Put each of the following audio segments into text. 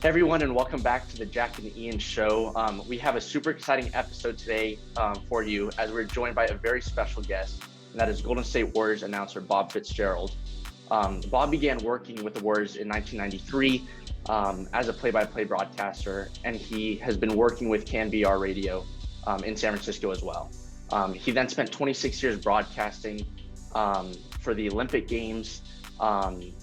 Hey everyone, and welcome back to the Jack and Ian show. We have a super exciting episode today for you as we're joined by a very special guest, and that is Golden State Warriors announcer Bob Fitzgerald. Bob began working with the Warriors in 1993 as a play-by-play broadcaster, and he has been working with CanBR Radio in San Francisco as well. He then spent 26 years broadcasting for the Olympic Games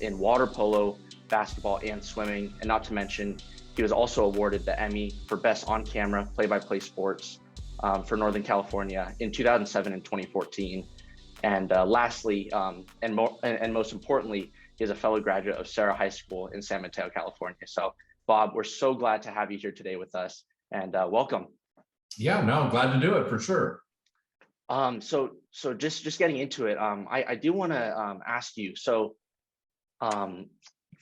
in water polo, basketball, and swimming. And not to mention, he was also awarded the Emmy for Best On-Camera Play-by-Play Sports for Northern California in 2007 and 2014. And lastly, and most importantly, he is a fellow graduate of Serra High School in San Mateo, California. So, Bob, we're so glad to have you here today with us, and welcome. Yeah, no, I'm glad to do it for sure. So just getting into it, I do want to ask you. So,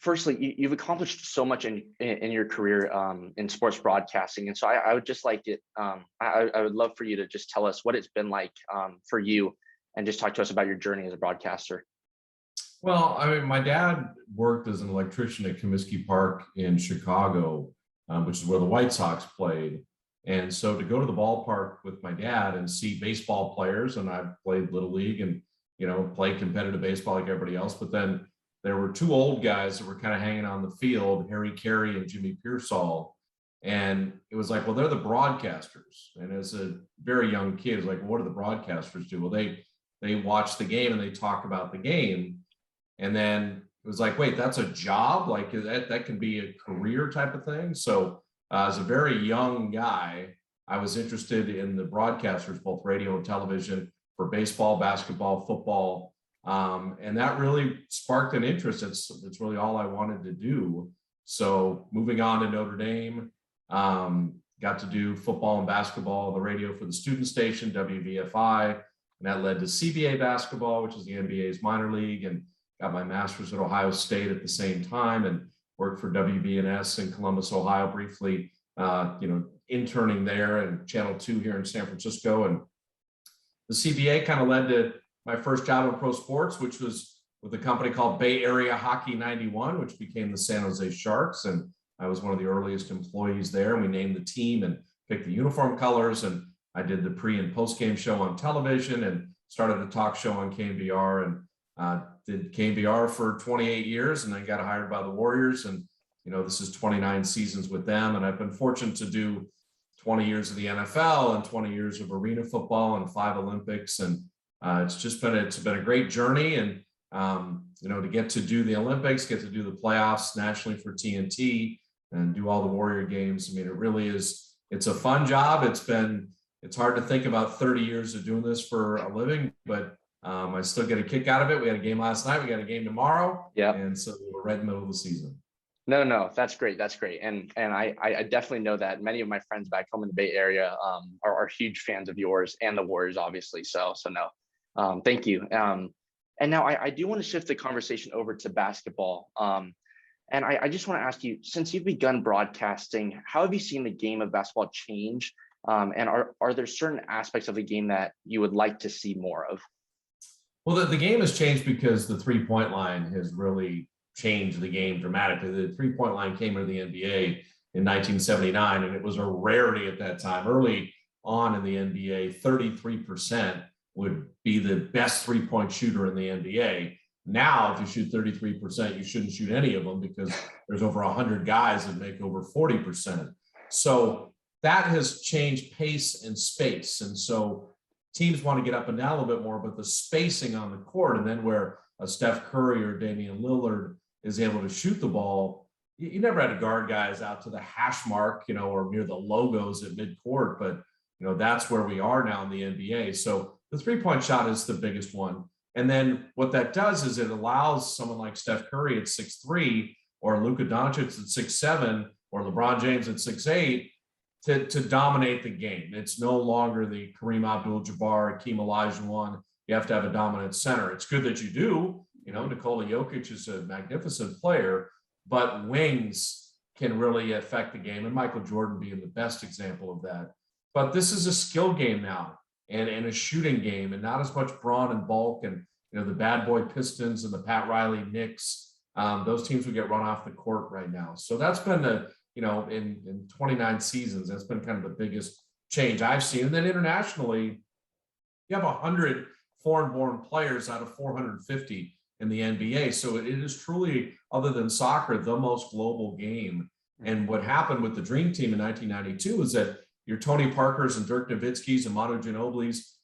firstly, you've accomplished so much in your career in sports broadcasting, and so I would just like it. I would love for you to just tell us what it's been like for you, and just talk to us about your journey as a broadcaster. Well, I mean, my dad worked as an electrician at Comiskey Park in Chicago, which is where the White Sox played. And so to go to the ballpark with my dad and see baseball players, and I played Little League and, played competitive baseball like everybody else, but then there were two old guys that were kind of hanging on the field, Harry Carey and Jimmy Pearsall. And it was like, well, they're the broadcasters. And as a very young kid, it was like, what do the broadcasters do? Well, they watch the game and they talk about the game. And then it was like, wait, that's a job? Like that can be a career type of thing. So as a very young guy, I was interested in the broadcasters, both radio and television, for baseball, basketball, football. And that really sparked an interest. It's really all I wanted to do. So moving on to Notre Dame, got to do football and basketball on the radio for the student station, WVFI, and that led to CBA basketball, which is the NBA's minor league, and got my master's at Ohio State at the same time, and worked for WBNS in Columbus, Ohio briefly, interning there, and Channel 2 here in San Francisco. And the CBA kind of led to my first job in pro sports, which was with a company called Bay Area Hockey 91, which became the San Jose Sharks. And I was one of the earliest employees there. And we named the team and picked the uniform colors. And I did the pre and post game show on television and started a talk show on KBR, and did KBR for 28 years, and then got hired by the Warriors. And, this is 29 seasons with them. And I've been fortunate to do 20 years of the NFL and 20 years of arena football and 5 Olympics. And it's been a great journey. And, to get to do the Olympics, get to do the playoffs nationally for TNT and do all the Warrior games. I mean, it really is, it's a fun job. It's hard to think about 30 years of doing this for a living, but I still get a kick out of it. We had a game last night. We got a game tomorrow. Yeah. And so we're right in the middle of the season. No, that's great. That's great. And I definitely know that many of my friends back home in the Bay Area are huge fans of yours and the Warriors, obviously. So no, thank you. And now I do want to shift the conversation over to basketball. And I just want to ask you, since you've begun broadcasting, how have you seen the game of basketball change? And are there certain aspects of the game that you would like to see more of? Well, the game has changed because the three-point line has really changed the game dramatically. The three-point line came into the NBA in 1979, and it was a rarity at that time. Early on in the NBA, 33% would be the best three-point shooter in the NBA. Now, if you shoot 33%, you shouldn't shoot any of them because there's over 100 guys that make over 40%. So that has changed pace and space. And so teams want to get up and down a little bit more, but the spacing on the court, and then where a Steph Curry or Damian Lillard is able to shoot the ball, you never had to guard guys out to the hash mark, or near the logos at midcourt, but that's where we are now in the NBA. So the three-point shot is the biggest one. And then what that does is it allows someone like Steph Curry at 6'3", or Luka Doncic at 6'7", or LeBron James at 6'8", to dominate the game. It's no longer the Kareem Abdul-Jabbar, Hakeem Olajuwon. You have to have a dominant center. It's good that you do. Nikola Jokic is a magnificent player, but wings can really affect the game, and Michael Jordan being the best example of that. But this is a skill game now, and a shooting game, and not as much brawn and bulk. And the bad boy Pistons and the Pat Riley Knicks, those teams would get run off the court right now. So that's been in 29 seasons. That's been kind of the biggest change I've seen. And then internationally, you have 100 foreign-born players out of 450 in the NBA. So it is truly, other than soccer, the most global game. And what happened with the Dream Team in 1992 is that your Tony Parkers and Dirk Nowitzki's and Manu Ginobili's,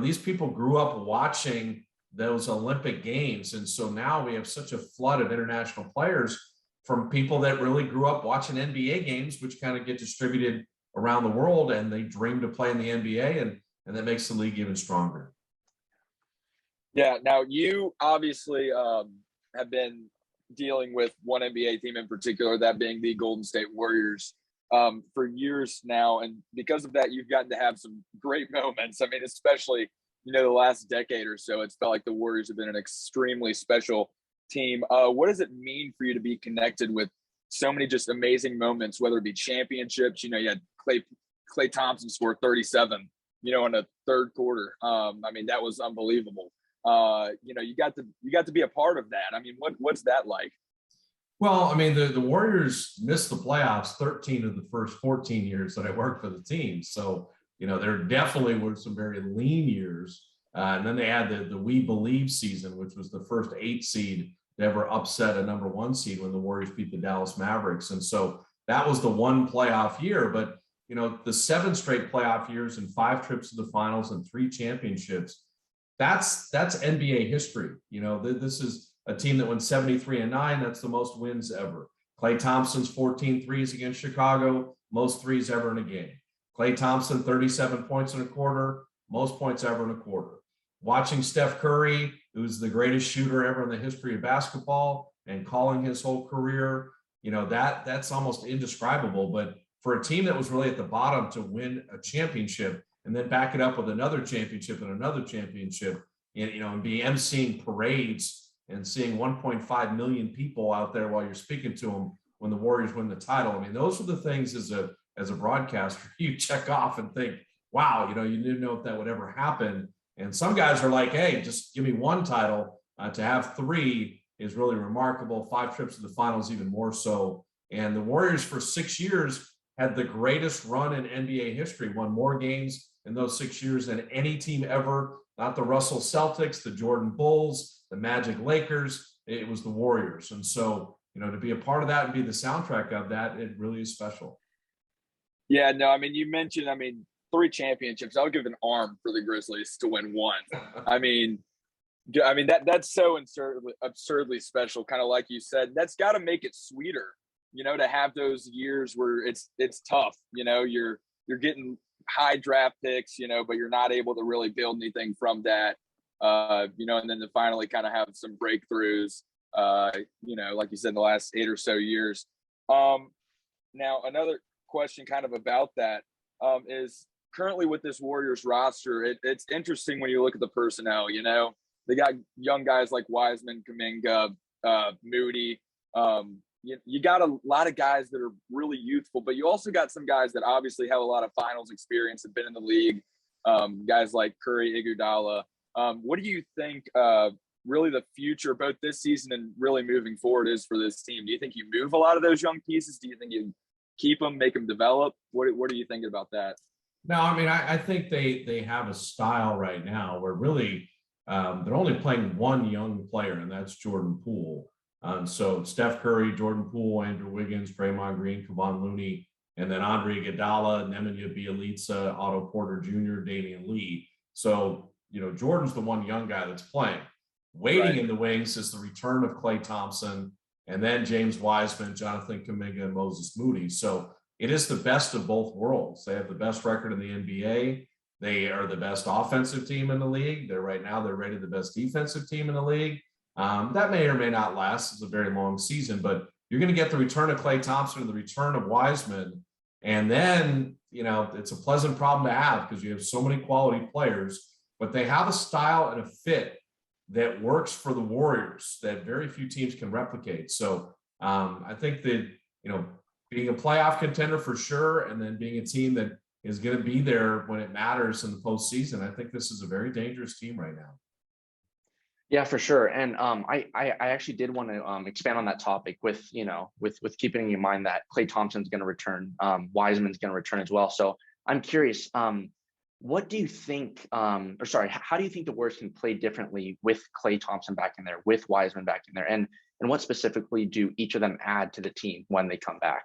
these people grew up watching those Olympic Games. And so now we have such a flood of international players from people that really grew up watching NBA games, which kind of get distributed around the world, and they dream to play in the NBA, and that makes the league even stronger. Yeah. Now, you obviously have been dealing with one NBA team in particular, that being the Golden State Warriors, for years now. And because of that, you've gotten to have some great moments. I mean, especially, the last decade or so, it's felt like the Warriors have been an extremely special team. What does it mean for you to be connected with so many just amazing moments, whether it be championships? You had Klay Thompson score 37, in the third quarter. I mean, that was unbelievable. You got to be a part of that. I mean, what's that like? Well, I mean, the Warriors missed the playoffs 13 of the first 14 years that I worked for the team. So, there definitely were some very lean years. And then they had the We Believe season, which was the first 8 seed to ever upset a number 1 seed when the Warriors beat the Dallas Mavericks. And so that was the one playoff year. But, the 7 straight playoff years and 5 trips to the finals and 3 championships, that's NBA history. This is a team that went 73-9. That's the most wins ever. Klay Thompson's 14 threes against Chicago, most threes ever in a game. Klay Thompson, 37 points in a quarter, most points ever in a quarter. Watching Steph Curry, who's the greatest shooter ever in the history of basketball, and calling his whole career, that's almost indescribable. But for a team that was really at the bottom to win a championship and then back it up with another championship and another championship, and be emceeing parades and seeing 1.5 million people out there while you're speaking to them when the Warriors win the title. I mean, those are the things as a broadcaster you check off and think, wow, you didn't know if that would ever happen. And some guys are like, hey, just give me 1 title. To have 3 is really remarkable. 5 trips to the finals, even more so. And the Warriors for 6 years had the greatest run in NBA history, won more games in those 6 years than any team ever. Not the Russell Celtics, the Jordan Bulls, the Magic Lakers. It was the Warriors. And so, to be a part of that and be the soundtrack of that, it really is special. Yeah, no, I mean, you mentioned, 3 championships. I would give an arm for the Grizzlies to win 1. I mean, that's so absurdly special, kind of like you said. That's got to make it sweeter, to have those years where it's tough. You're getting high draft picks, but you're not able to really build anything from that. And then to finally kind of have some breakthroughs, like you said, in the last 8 or so years. Now, another question kind of about that is currently with this Warriors roster, it's interesting when you look at the personnel. They got young guys like Wiseman, Kuminga, Moody. You got a lot of guys that are really youthful, but you also got some guys that obviously have a lot of finals experience, have been in the league, guys like Curry, Iguodala. What do you think really the future, both this season and really moving forward, is for this team? Do you think you move a lot of those young pieces? Do you think you keep them, make them develop? What are you thinking about that? No, I mean, I think they have a style right now where really they're only playing one young player, and that's Jordan Poole. So Steph Curry, Jordan Poole, Andrew Wiggins, Draymond Green, Kevon Looney, and then Andre Iguodala, Nemanja Bjelica, Otto Porter Jr., Damian Lee. So, Jordan's the one young guy that's playing. Waiting in the wings is the return of Klay Thompson, and then James Wiseman, Jonathan Kuminga, and Moses Moody. So it is the best of both worlds. They have the best record in the NBA. They are the best offensive team in the league. They're rated the best defensive team in the league. That may or may not last. It's a very long season, but you're going to get the return of Klay Thompson and the return of Wiseman. And then, it's a pleasant problem to have because you have so many quality players, but they have a style and a fit that works for the Warriors that very few teams can replicate. So I think that, being a playoff contender for sure, and then being a team that is going to be there when it matters in the postseason, I think this is a very dangerous team right now. Yeah, for sure. And I actually did want to expand on that topic with, with keeping in mind that Klay Thompson's going to return, Wiseman's going to return as well. So I'm curious, what do you think, or sorry, how do you think the Warriors can play differently with Klay Thompson back in there, with Wiseman back in there, and what specifically do each of them add to the team when they come back?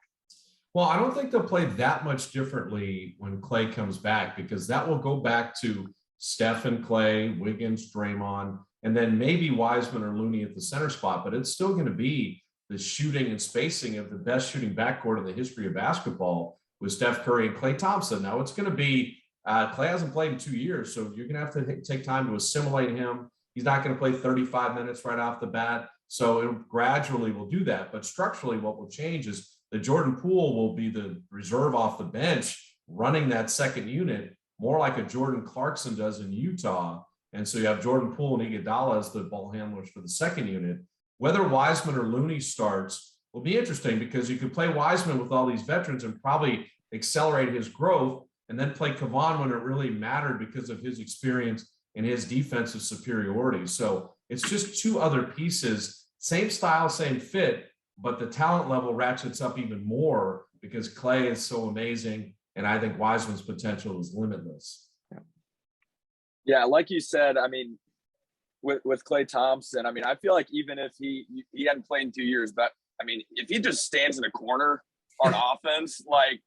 Well, I don't think they'll play that much differently when Klay comes back, because that will go back to Steph and Klay, Wiggins, Draymond, and then maybe Wiseman or Looney at the center spot. But it's still going to be the shooting and spacing of the best shooting backcourt in the history of basketball with Steph Curry and Klay Thompson. Now it's going to be Klay hasn't played in 2 years, so you're going to have to take time to assimilate him. He's not going to play 35 minutes right off the bat. So it gradually will do that. But structurally, what will change is the Jordan Poole will be the reserve off the bench running that second unit, more like a Jordan Clarkson does in Utah. And so you have Jordan Poole and Iguodala as the ball handlers for the second unit. Whether Wiseman or Looney starts will be interesting, because you could play Wiseman with all these veterans and probably accelerate his growth, and then play Kevon when it really mattered because of his experience and his defensive superiority. So it's just two other pieces, same style, same fit, but the talent level ratchets up even more because Klay is so amazing, and I think Wiseman's potential is limitless. Yeah, like you said, I mean, with Klay Thompson, I mean, I feel like even if he hadn't played in 2 years, but I mean, if he just stands in a corner on offense, like,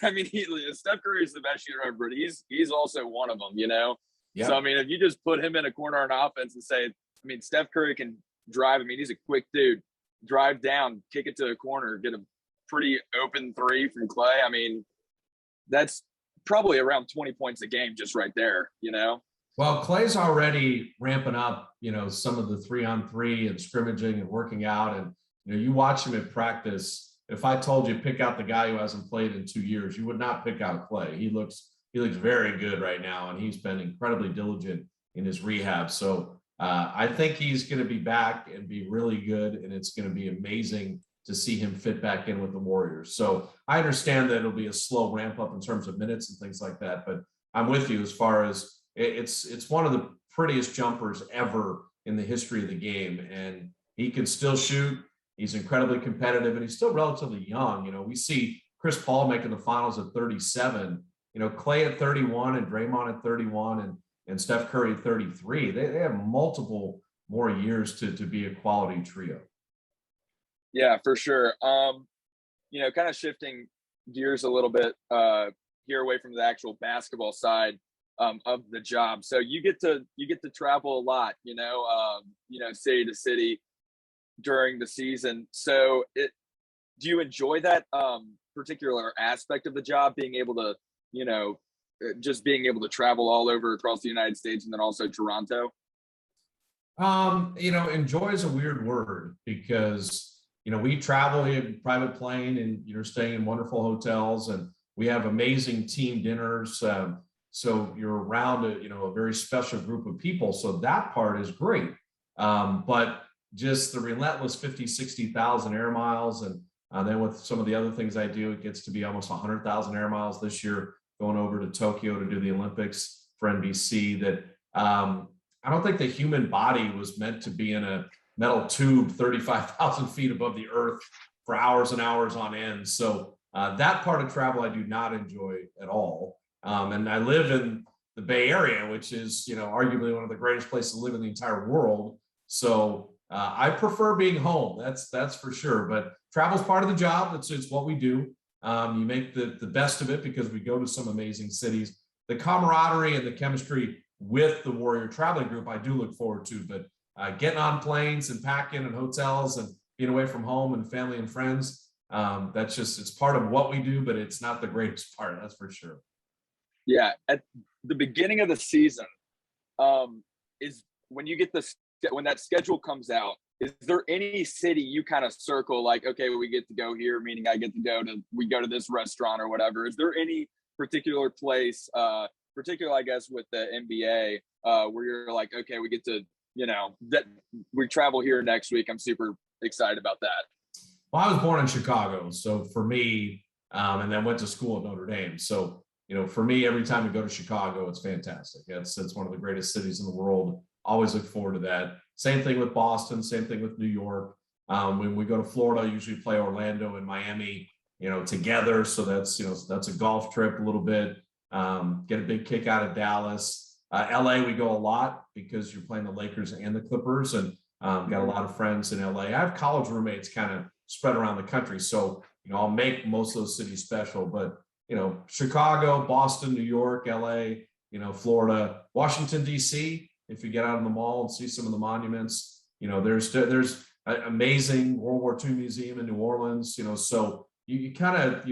I mean, Steph Curry is the best shooter ever, but he's also one of them, Yeah. So, I mean, if you just put him in a corner on offense and say, I mean, Steph Curry can drive. I mean, he's a quick dude. Drive down, kick it to a corner, get a pretty open three from Klay. I mean, that's probably around 20 points a game just right there, Well, Klay's already ramping up, some of the 3-on-3 and scrimmaging and working out. And, you watch him at practice. If I told you pick out the guy who hasn't played in 2 years, you would not pick out Klay. He looks very good right now, and he's been incredibly diligent in his rehab. So I think he's going to be back and be really good, and it's going to be amazing to see him fit back in with the Warriors. So I understand that it'll be a slow ramp up in terms of minutes and things like that, but I'm with you as far as it's one of the prettiest jumpers ever in the history of the game, and he can still shoot. He's incredibly competitive, and he's still relatively young. We see Chris Paul making the finals at 37, Klay at 31 and Draymond at 31 and Steph Curry at 33. They have multiple more years to be a quality trio. Yeah, for sure. Kind of shifting gears a little bit here away from the actual basketball side of the job. So you get to travel a lot, city to city during the season. So do you enjoy that particular aspect of the job, being able to, just being able to travel all over across the United States and then also Toronto? Enjoy is a weird word because, we travel in private plane and you're staying in wonderful hotels, and we have amazing team dinners. So you're around a very special group of people. So that part is great. But just the relentless 50, 60,000 air miles. And then with some of the other things I do, it gets to be almost 100,000 air miles this year, going over to Tokyo to do the Olympics for NBC. That I don't think the human body was meant to be in a metal tube 35,000 feet above the earth for hours and hours on end. So that part of travel I do not enjoy at all. And I live in the Bay Area, which is, arguably one of the greatest places to live in the entire world. So I prefer being home. That's for sure. But travel's part of the job. It's what we do. You make the best of it because we go to some amazing cities. The camaraderie and the chemistry with the Warrior traveling group, I do look forward to. But getting on planes and packing and hotels and being away from home and family and friends, it's part of what we do, but it's not the greatest part. That's for sure. Yeah. At the beginning of the season, is when you get when that schedule comes out, is there any city you kind of circle like, okay, we get to go here, meaning we go to this restaurant or whatever? Is there any particular place, particularly, I guess, with the NBA, where you're like, okay, we get to, that we travel here next week. I'm super excited about that. Well, I was born in Chicago. So for me, and then went to school at Notre Dame. So, for me, every time we go to Chicago, it's fantastic. It's one of the greatest cities in the world. always look forward to that. Same thing with Boston, same thing with New York. When we go to Florida, I usually play Orlando and Miami, together. So that's a golf trip a little bit. Get a big kick out of Dallas. LA, we go a lot because you're playing the Lakers and the Clippers, and got a lot of friends in LA. I have college roommates kind of spread around the country. So, I'll make most of those cities special, but, Chicago, Boston, New York, LA, Florida, Washington, DC, if you get out in the mall and see some of the monuments, there's an amazing World War II museum in New Orleans, so you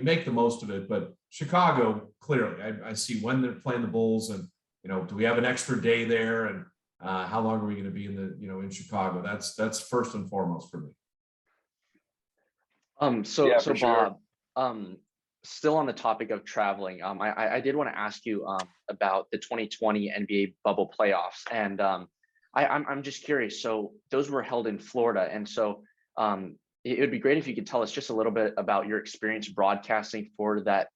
make the most of it. But Chicago, clearly, I see when they're playing the Bulls, and, do we have an extra day there? And how long are we going to be in Chicago? That's first and foremost for me. So sure. Bob, still on the topic of traveling, I did want to ask you about the 2020 NBA bubble playoffs, and I'm just curious. So those were held in Florida, and so it would be great if you could tell us just a little bit about your experience broadcasting for that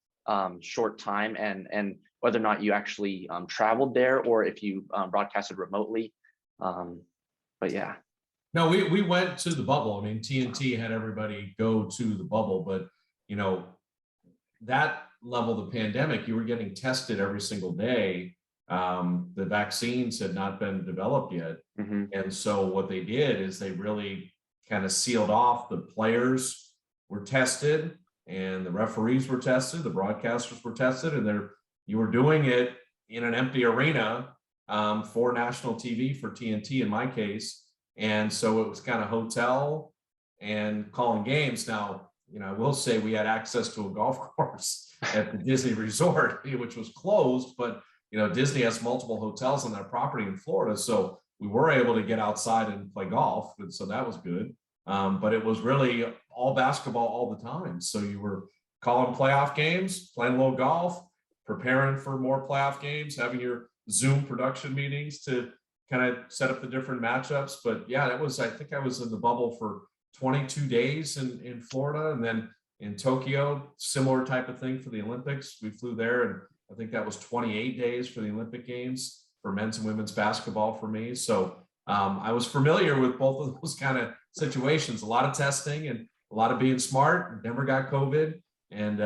short time, and whether or not you actually traveled there, or if you broadcasted remotely. But yeah. No, we went to the bubble. I mean, TNT had everybody go to the bubble, but that level of the pandemic, you were getting tested every single day. The vaccines had not been developed yet. Mm-hmm. And so what they did is they really kind of sealed off. The players were tested, and the referees were tested, the broadcasters were tested, and you were doing it in an empty arena for national TV, for TNT in my case. And so it was kind of hotel and calling games. Now, I will say we had access to a golf course at the Disney Resort, which was closed, but Disney has multiple hotels on their property in Florida. So we were able to get outside and play golf. And so that was good. But it was really all basketball all the time. So you were calling playoff games, playing a little golf, preparing for more playoff games, having your Zoom production meetings to kind of set up the different matchups. But yeah, I think I was in the bubble for 22 days in Florida, and then in Tokyo, similar type of thing for the Olympics. We flew there, and I think that was 28 days for the Olympic Games for men's and women's basketball for me. So I was familiar with both of those kind of situations, a lot of testing and a lot of being smart. Never got COVID, and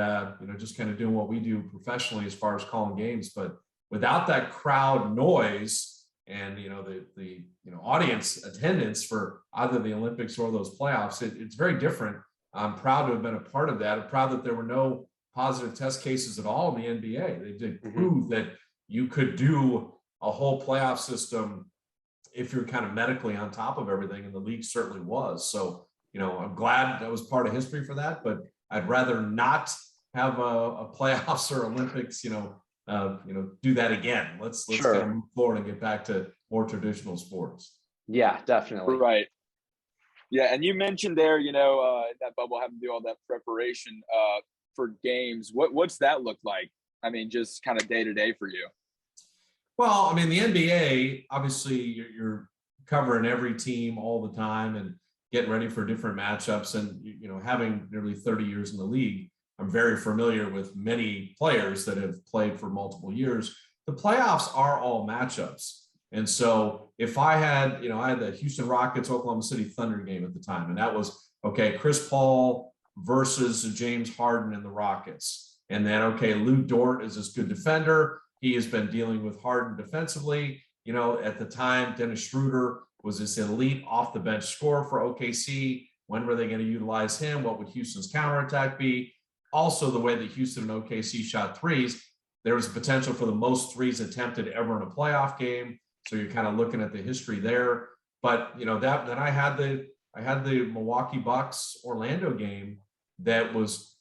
just kind of doing what we do professionally as far as calling games. But without that crowd noise and the audience attendance for either the Olympics or those playoffs, it's very different. I'm proud to have been a part of that. I'm proud that there were no positive test cases at all in the NBA. They did prove that you could do a whole playoff system if you're kind of medically on top of everything, and the league certainly was. So I'm glad that was part of history for that, but I'd rather not have a playoffs or Olympics do that again. Let's Sure. kind of move forward and get back to more traditional sports. Yeah, definitely. Right. Yeah, and you mentioned there, that bubble having to do all that preparation for games. What's that look like? I mean, just kind of day to day for you. Well, I mean, the NBA, obviously, you're covering every team all the time and getting ready for different matchups. And having nearly 30 years in the league, I'm very familiar with many players that have played for multiple years. The playoffs are all matchups. And so if I had the Houston Rockets, Oklahoma City Thunder game at the time, and that was, okay, Chris Paul versus James Harden and the Rockets. And then, okay, Lou Dort is this good defender. He has been dealing with Harden defensively. At the time, Dennis Schroeder was this elite off the bench scorer for OKC. When were they going to utilize him? What would Houston's counterattack be? Also, the way that Houston and OKC shot threes, there was potential for the most threes attempted ever in a playoff game. So you're kind of looking at the history there. But then I had the Milwaukee Bucks Orlando game that was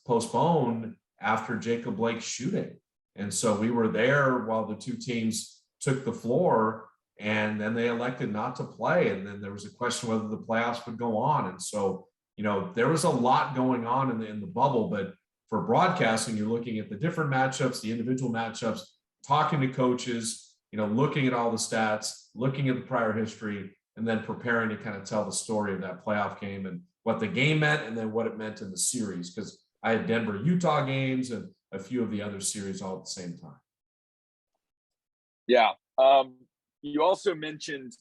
postponed after Jacob Blake's shooting. And so we were there while the two teams took the floor, and then they elected not to play. And then there was a question whether the playoffs would go on. And so there was a lot going on in the bubble, but for broadcasting, you're looking at the different matchups, the individual matchups, talking to coaches, looking at all the stats, looking at the prior history, and then preparing to kind of tell the story of that playoff game and what the game meant, and then what it meant in the series. Because I had Denver, Utah games and a few of the other series all at the same time. Yeah. you also mentioned,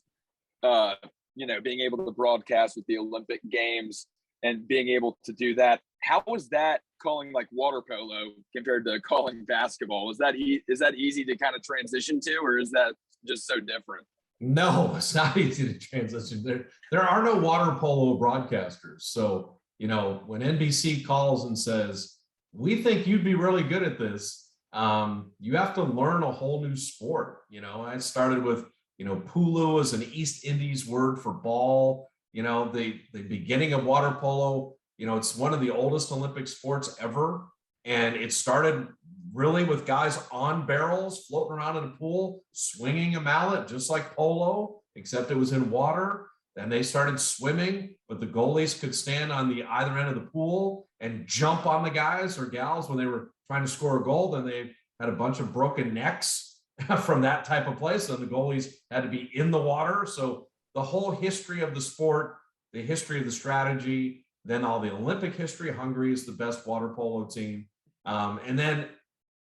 being able to broadcast with the Olympic Games and being able to do that. How was that calling like water polo compared to calling basketball? Is that easy to kind of transition to, or is that just so different? No, it's not easy to transition. There are no water polo broadcasters. So, when NBC calls and says, we think you'd be really good at this, you have to learn a whole new sport. I started with, pulu is an East Indies word for ball. The beginning of water polo, it's one of the oldest Olympic sports ever. And it started really with guys on barrels floating around in a pool, swinging a mallet, just like polo, except it was in water. Then they started swimming, but the goalies could stand on the either end of the pool and jump on the guys or gals when they were trying to score a goal. Then they had a bunch of broken necks from that type of play. So the goalies had to be in the water. So the whole history of the sport, the history of the strategy, then all the Olympic history. Hungary is the best water polo team. And then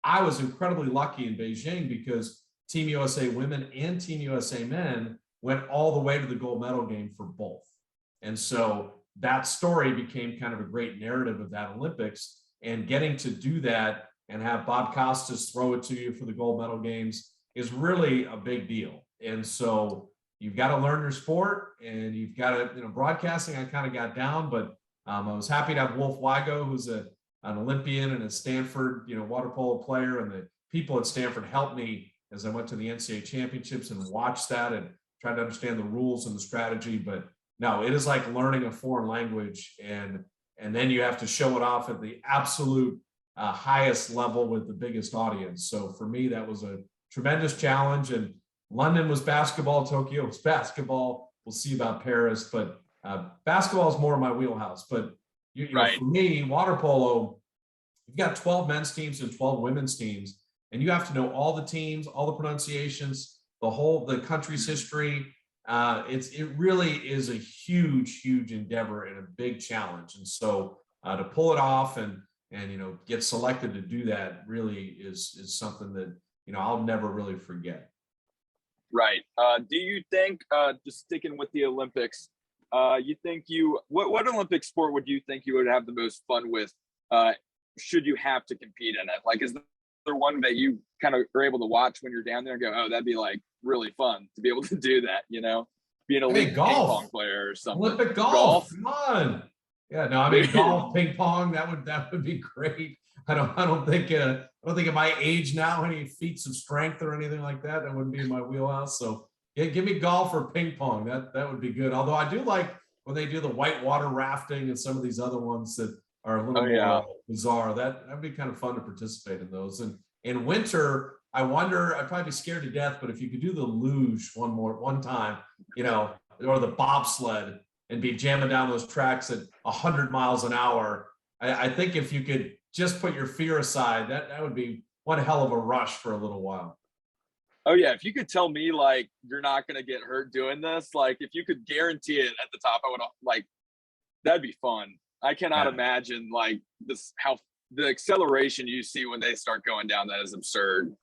I was incredibly lucky in Beijing because Team USA women and Team USA men went all the way to the gold medal game for both. And so that story became kind of a great narrative of that Olympics, and getting to do that and have Bob Costas throw it to you for the gold medal games is really a big deal. And so you've got to learn your sport, and you've got to, broadcasting I kind of got down, but I was happy to have Wolf Wigo, who's an Olympian and a Stanford, water polo player, and the people at Stanford helped me as I went to the NCAA championships and watched that and tried to understand the rules and the strategy. But no, it is like learning a foreign language, and then you have to show it off at the absolute highest level with the biggest audience. So for me, that was a tremendous challenge. And London was basketball, Tokyo was basketball. We'll see about Paris, but basketball is more in my wheelhouse. But for me, water polo, you've got 12 men's teams and 12 women's teams, and you have to know all the teams, all the pronunciations, the country's history. It really is a huge endeavor and a big challenge. And so to pull it off and get selected to do that really is something that I'll never really forget. Right. Do you think, just sticking with the Olympics, what Olympic sport would you think you would have the most fun with, should you have to compete in it? Like, is there one that you kind of are able to watch when you're down there and go, oh, that'd be like really fun to be able to do that, be an elite ping pong player or something? Olympic golf. Come on. Yeah, no, I mean, golf, ping pong, that would be great. I don't think at my age now, any feats of strength or anything like that wouldn't be in my wheelhouse. So yeah, give me golf or ping pong. That would be good. Although I do like when they do the white water rafting and some of these other ones that are a little more bizarre. That'd be kind of fun to participate in those. And in winter, I wonder, I'd probably be scared to death, but if you could do the luge one time, or the bobsled and be jamming down those tracks at 100 miles an hour, I think if you could just put your fear aside, that would be one hell of a rush for a little while. Oh yeah, if you could tell me like you're not going to get hurt doing this, like if you could guarantee it at the top, I would that'd be fun. I cannot imagine like this, how the acceleration you see when they start going down, that is absurd.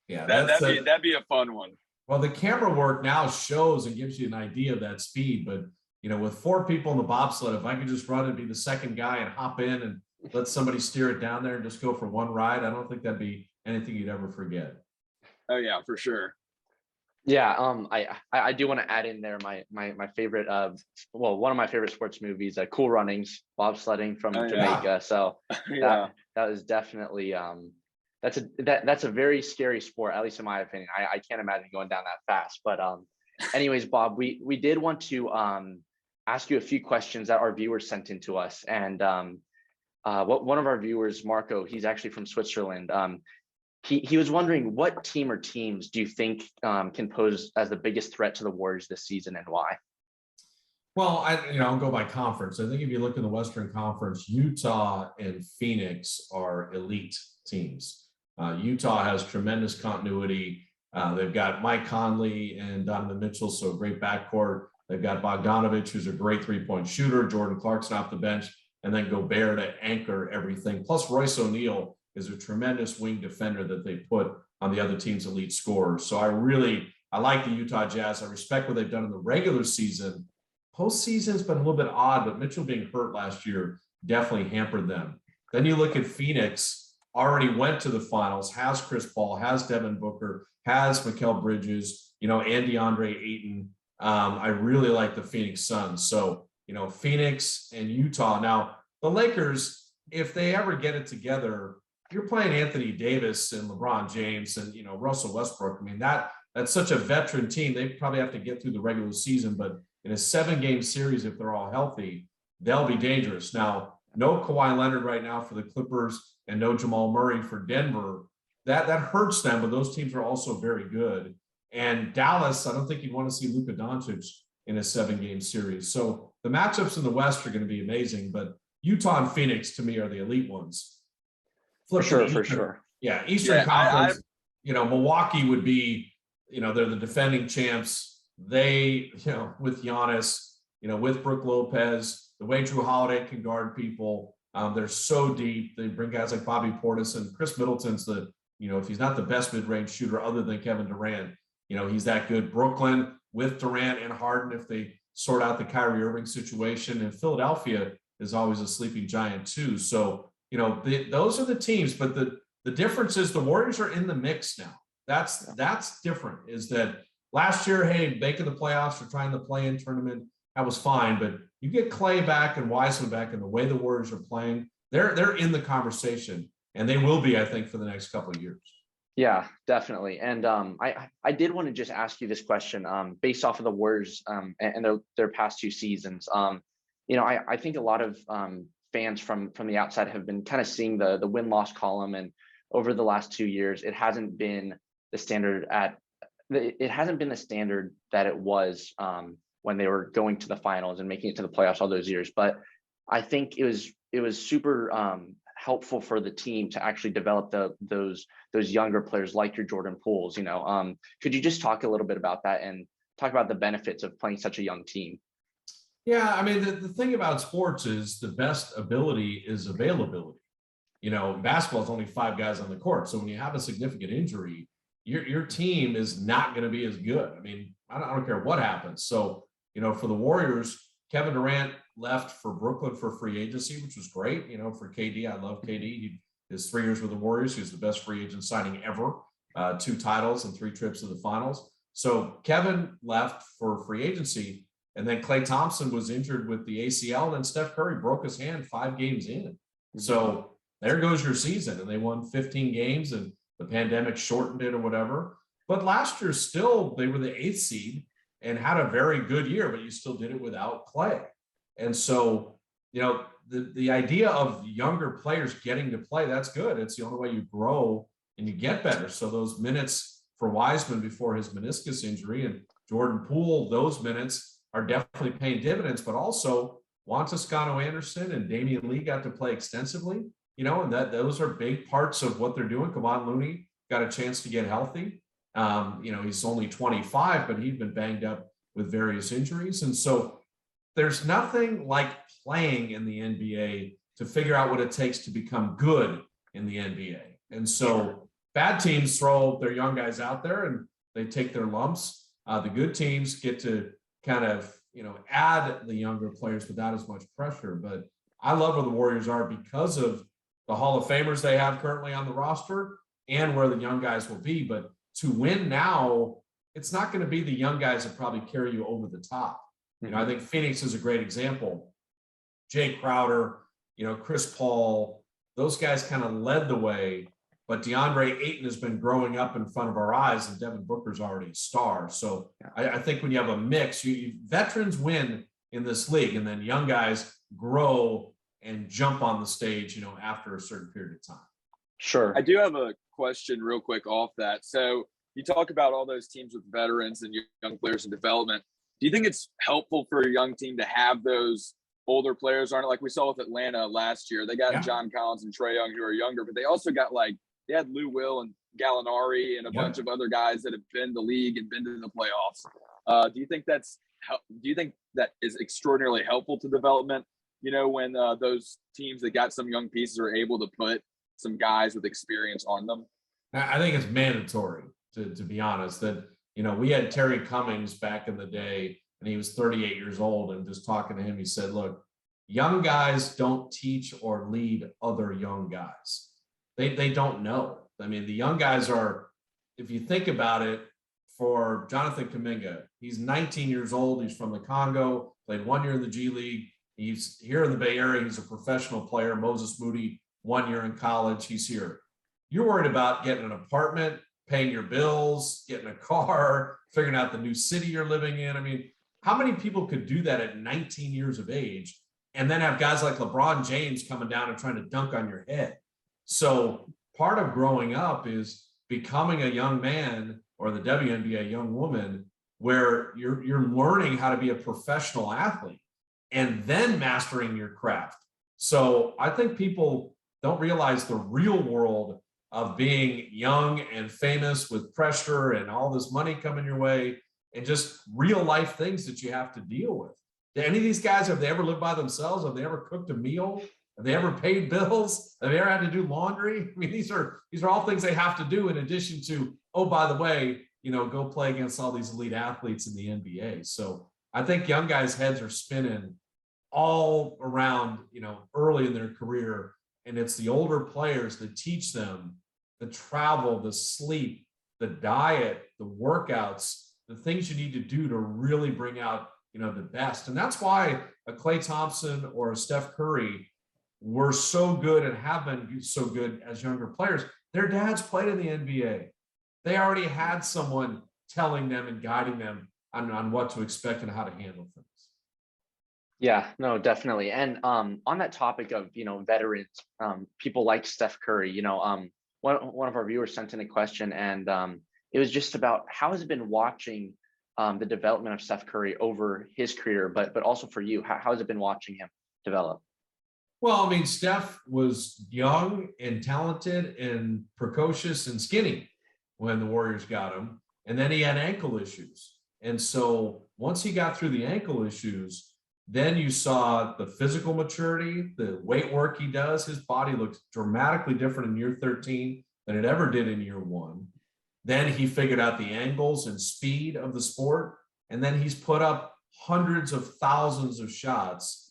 Yeah, that'd be a fun one. Well, the camera work now shows and gives you an idea of that speed, but with 4 people in the bobsled, if I could just run and be the second guy and hop in and let somebody steer it down there and just go for one ride, I don't think that'd be anything you'd ever forget. Oh yeah, for sure. Yeah, I do want to add in there my favorite one of my favorite sports movies, Cool Runnings, bobsledding from Jamaica. Yeah. So that was definitely that's a very scary sport, at least in my opinion. I can't imagine going down that fast. But anyways, Bob, we did want to ask you a few questions that our viewers sent in to us, and one of our viewers, Marco, he's actually from Switzerland. He was wondering, what team or teams do you think can pose as the biggest threat to the Warriors this season, and why? Well, I'll go by conference. I think if you look in the Western Conference, Utah and Phoenix are elite teams. Utah has tremendous continuity. They've got Mike Conley and Donovan Mitchell, so a great backcourt. They've got Bogdanovich, who's a great three-point shooter, Jordan Clarkson off the bench, and then Gobert to anchor everything. Plus Royce O'Neal is a tremendous wing defender that they put on the other team's elite scorers. So I like the Utah Jazz. I respect what they've done in the regular season. Postseason's been a little bit odd, but Mitchell being hurt last year definitely hampered them. Then you look at Phoenix, already went to the finals, has Chris Paul, has Devin Booker, has Mikal Bridges, and DeAndre Ayton. I really like the Phoenix Suns. So, Phoenix and Utah. Now, the Lakers, if they ever get it together, you're playing Anthony Davis and LeBron James and, Russell Westbrook. I mean, that's such a veteran team. They probably have to get through the regular season, but in a 7-game series, if they're all healthy, they'll be dangerous. Now, no Kawhi Leonard right now for the Clippers and no Jamal Murray for Denver. That hurts them, but those teams are also very good. And Dallas, I don't think you'd want to see Luka Doncic in a 7-game series. So the matchups in the West are going to be amazing, but Utah and Phoenix, to me, are the elite ones. For sure. Yeah, Eastern Conference, Milwaukee would be, they're the defending champs. They, with Giannis, with Brook Lopez, the way Drew Holiday can guard people, they're so deep. They bring guys like Bobby Portis, and Chris Middleton's if he's not the best mid-range shooter other than Kevin Durant, he's that good. Brooklyn with Durant and Harden, if they sort out the Kyrie Irving situation, and Philadelphia is always a sleeping giant too. So, those are the teams, but the difference is the Warriors are in the mix now. That's different, is that last year, hey, making the playoffs or trying to play in tournament, that was fine. But you get Clay back and Wiseman back, and the way the Warriors are playing, they're in the conversation, and they will be, I think, for the next couple of years. Yeah, definitely. And I did want to just ask you this question based off of the Warriors and their past 2 seasons. I think a lot of fans from the outside have been kind of seeing the win-loss column, and over the last 2 years, it hasn't been the standard that it was when they were going to the finals and making it to the playoffs all those years. But I think it was super helpful for the team to actually develop those younger players like your Jordan Pooles. Could you just talk a little bit about that and talk about the benefits of playing such a young team? Yeah, I mean, the thing about sports is the best ability is availability. Basketball is only 5 guys on the court. So when you have a significant injury, your team is not going to be as good. I mean, I don't care what happens. So, for the Warriors, Kevin Durant left for Brooklyn for free agency, which was great. For KD, I love KD. His 3 years with the Warriors, he was the best free agent signing ever, 2 titles and 3 trips to the finals. So Kevin left for free agency. And then Klay Thompson was injured with the ACL, and then Steph Curry broke his hand 5 games in. So there goes your season, and they won 15 games, and the pandemic shortened it or whatever. But last year, still, they were the 8th seed and had a very good year, but you still did it without Klay. And so, the idea of younger players getting to play, that's good. It's the only way you grow and you get better. So those minutes for Wiseman before his meniscus injury and Jordan Poole, those minutes are definitely paying dividends, but also Juan Toscano-Anderson and Damian Lee got to play extensively, and those are big parts of what they're doing. Kevon Looney got a chance to get healthy. He's only 25, but he'd been banged up with various injuries. And so there's nothing like playing in the NBA to figure out what it takes to become good in the NBA. And so bad teams throw their young guys out there and they take their lumps. The good teams get to kind of, add the younger players without as much pressure. But I love where the Warriors are because of the Hall of Famers they have currently on the roster and where the young guys will be. But to win now, it's not going to be the young guys that probably carry you over the top. I think Phoenix is a great example. Jay Crowder, Chris Paul, those guys kind of led the way. But DeAndre Ayton has been growing up in front of our eyes, and Devin Booker's already a star. So I think when you have a mix, veterans win in this league, and then young guys grow and jump on the stage, after a certain period of time. Sure. I do have a question real quick off that. So you talk about all those teams with veterans and young players in development. Do you think it's helpful for a young team to have those older players on it? Like we saw with Atlanta last year, they got John Collins and Trae Young who are younger, but they also got they had Lou Will and Gallinari and a bunch of other guys that have been in the league and been to the playoffs. Do you think that is extraordinarily helpful to development? When those teams that got some young pieces are able to put some guys with experience on them? I think it's mandatory, to be honest, that We had Terry Cummings back in the day, and he was 38 years old, and just talking to him, he said, look, young guys don't teach or lead other young guys. They don't know. I mean, the young guys are, if you think about it, for Jonathan Kuminga, he's 19 years old. He's from the Congo, played 1 year in the G League. He's here in the Bay Area. He's a professional player. Moses Moody, 1 year in college. He's here. You're worried about getting an apartment, paying your bills, getting a car, figuring out the new city you're living in. I mean, how many people could do that at 19 years of age and then have guys like LeBron James coming down and trying to dunk on your head? So part of growing up is becoming a young man, or the WNBA, a young woman, where you're learning how to be a professional athlete and then mastering your craft. So I think people don't realize the real world of being young and famous with pressure and all this money coming your way and just real life things that you have to deal with. Do any of these guys, have they ever lived by themselves? Have they ever cooked a meal? Have they ever paid bills? Have they ever had to do laundry? I mean, these are all things they have to do in addition to, oh, by the way, go play against all these elite athletes in the NBA. So I think young guys' heads are spinning all around, early in their career. And it's the older players that teach them the travel, the sleep, the diet, the workouts, the things you need to do to really bring out, the best. And that's why a Klay Thompson or a Steph Curry were so good and have been so good as younger players. Their dads played in the NBA. They already had someone telling them and guiding them on what to expect and how to handle things. Yeah, no, definitely. And on that topic of, veterans, people like Steph Curry, one of our viewers sent in a question, and it was just about how has it been watching the development of Steph Curry over his career, but also for you, how has it been watching him develop? Well, I mean, Steph was young and talented and precocious and skinny when the Warriors got him. And then he had ankle issues. And so once he got through the ankle issues, then you saw the physical maturity, the weight work he does. His body looked dramatically different in year 13 than it ever did in year 1. Then he figured out the angles and speed of the sport. And then he's put up hundreds of thousands of shots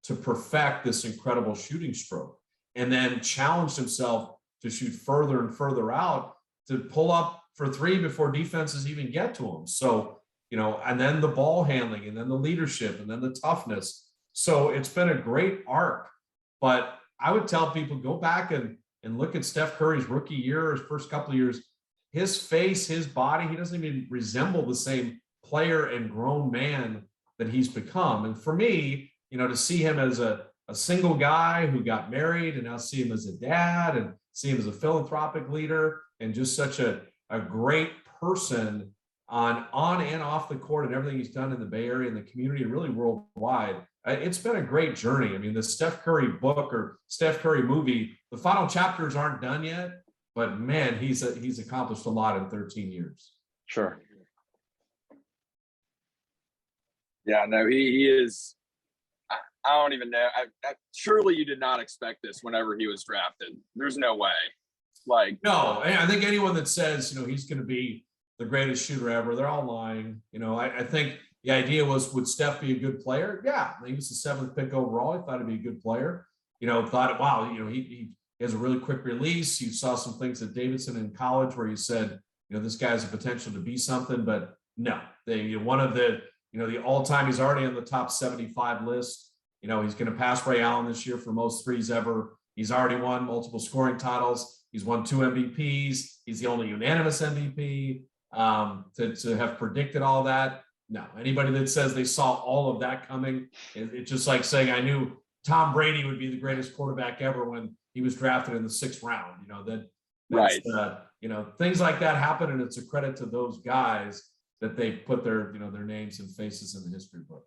to perfect this incredible shooting stroke, and then challenged himself to shoot further and further out to pull up for three before defenses even get to him. So, and then the ball handling, and then the leadership, and then the toughness. So it's been a great arc. But I would tell people, go back and look at Steph Curry's rookie year, his first couple of years, his face, his body, he doesn't even resemble the same player and grown man that he's become. And for me, to see him as a single guy who got married, and now see him as a dad and see him as a philanthropic leader and just such a great person on and off the court and everything he's done in the Bay Area and the community and really worldwide. It's been a great journey. I mean, the Steph Curry book or Steph Curry movie, the final chapters aren't done yet, but man, he's accomplished a lot in 13 years. Sure. Yeah, no, he is. I don't even know. Surely you did not expect this whenever he was drafted. There's no way. No, I think anyone that says, he's going to be the greatest shooter ever, they're all lying. I think the idea was, would Steph be a good player? Yeah, he was the 7th pick overall. I thought he'd be a good player. Thought, wow, he has a really quick release. You saw some things at Davidson in college where you said, this guy has a potential to be something, but no, one of the all-time, he's already on the top 75 list. He's going to pass Ray Allen this year for most threes ever. He's already won multiple scoring titles. He's won 2 MVPs. He's the only unanimous MVP to have predicted all that. No, anybody that says they saw all of that coming, it's just like saying I knew Tom Brady would be the greatest quarterback ever when he was drafted in the 6th round. Right. Things like that happen, and it's a credit to those guys that they put their names and faces in the history book.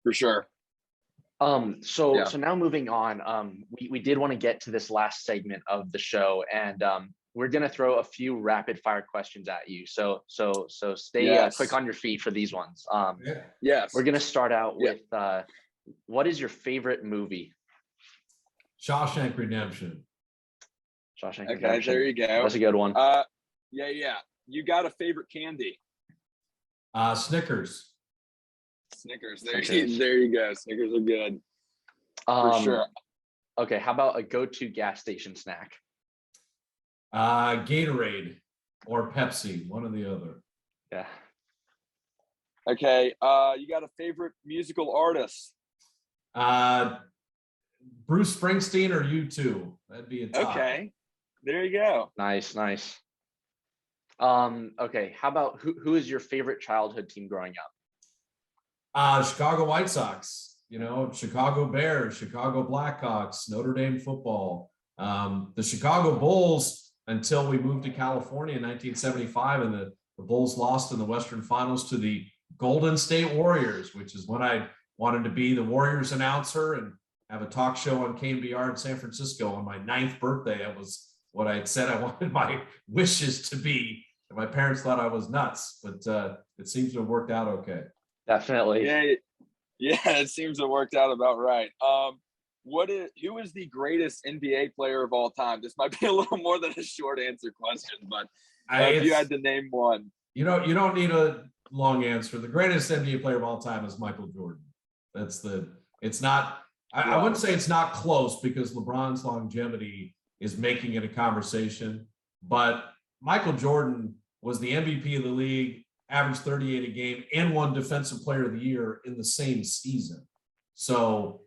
For sure. So now moving on, we did want to get to this last segment of the show, and we're going to throw a few rapid fire questions at you. So stay quick on your feet for these ones. Yes. We're going to start out with, what is your favorite movie? Shawshank Redemption. Shawshank Okay, Redemption. there you go. That's a good one. Yeah. You got a favorite candy? Snickers. Snickers. Snickers. There you go. Snickers are good for sure. Okay, how about a go-to gas station snack? Gatorade or Pepsi, one or the other. Yeah. Okay. You got a favorite musical artist? Bruce Springsteen or U2? That'd be a tie. Okay. There you go. Nice. Okay, how about who is your favorite childhood team growing up? Chicago White Sox, Chicago Bears, Chicago Blackhawks, Notre Dame football. The Chicago Bulls, until we moved to California in 1975, and the Bulls lost in the Western Finals to the Golden State Warriors, which is when I wanted to be the Warriors announcer and have a talk show on KMBR in San Francisco on my 9th birthday. That was what I had said I wanted my wishes to be. And my parents thought I was nuts, but it seems to have worked out okay. Definitely. Yeah, it seems to have worked out about right. Who is the greatest NBA player of all time? This might be a little more than a short answer question, but if you had to name one. You don't need a long answer. The greatest NBA player of all time is Michael Jordan. It's not, I wouldn't say it's not close, because LeBron's longevity is making it a conversation, but Michael Jordan was the MVP of the league, averaged 38 a game, and won Defensive Player of the Year in the same season. So,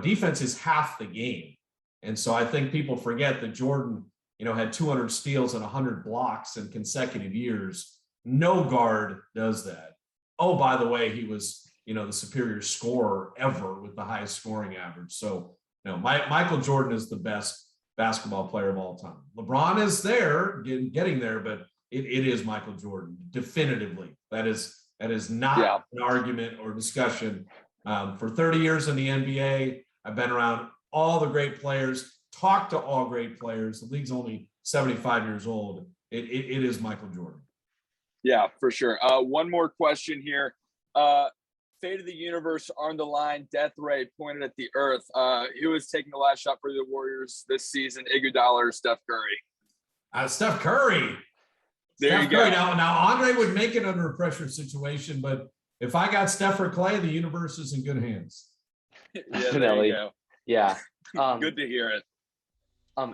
defense is half the game. And so I think people forget that Jordan, had 200 steals and 100 blocks in consecutive years. No guard does that. Oh, by the way, he was, the superior scorer ever with the highest scoring average. So, Michael Jordan is the best basketball player of all time. LeBron is there, getting there, but it is Michael Jordan, definitively. That is not an argument or discussion. For 30 years in the NBA, I've been around all the great players, talked to all great players. The league's only 75 years old. It is Michael Jordan. Yeah, for sure. One more question here. Fate of the universe on the line, death ray pointed at the earth. Who is taking the last shot for the Warriors this season? Iguodala or Steph Curry? Steph Curry. There you go. Now Andre would make it under a pressure situation, but if I got Steph or Clay, the universe is in good hands. Yeah, there you go. Yeah. Good to hear it.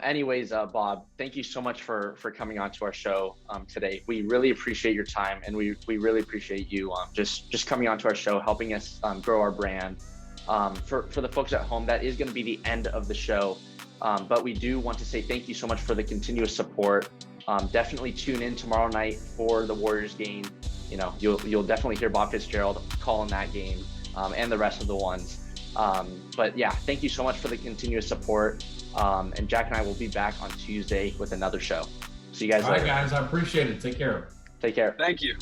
Anyways, Bob, thank you so much for coming on to our show today. We really appreciate your time, and we really appreciate you just coming on to our show, helping us grow our brand. For the folks at home, that is going to be the end of the show. But we do want to say thank you so much for the continuous support. Definitely tune in tomorrow night for the Warriors game. You'll definitely hear Bob Fitzgerald calling that game and the rest of the ones. But yeah, thank you so much for the continuous support. And Jack and I will be back on Tuesday with another show. See you guys later. All right, guys, I appreciate it. Take care. Take care. Thank you.